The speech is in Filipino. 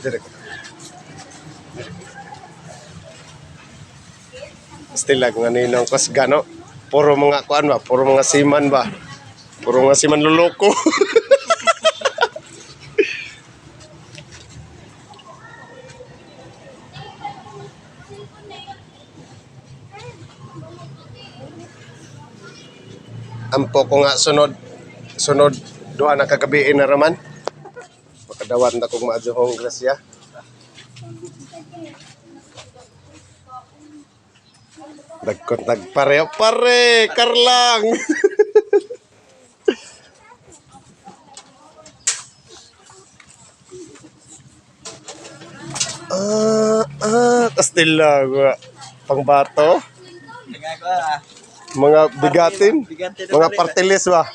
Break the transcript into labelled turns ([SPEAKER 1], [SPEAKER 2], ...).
[SPEAKER 1] Direk. Still lang nga ninong kusga, no? Puro mga kuan ba? Puro mga siman ba? Puro mga siman luloko. Ampo ko nga sunod doa na kagabi na raman. Makadawat na kong maajuhong grasya. Pare, Karlang. Kastila pangbato. Mga bigatin, mga partilis ba?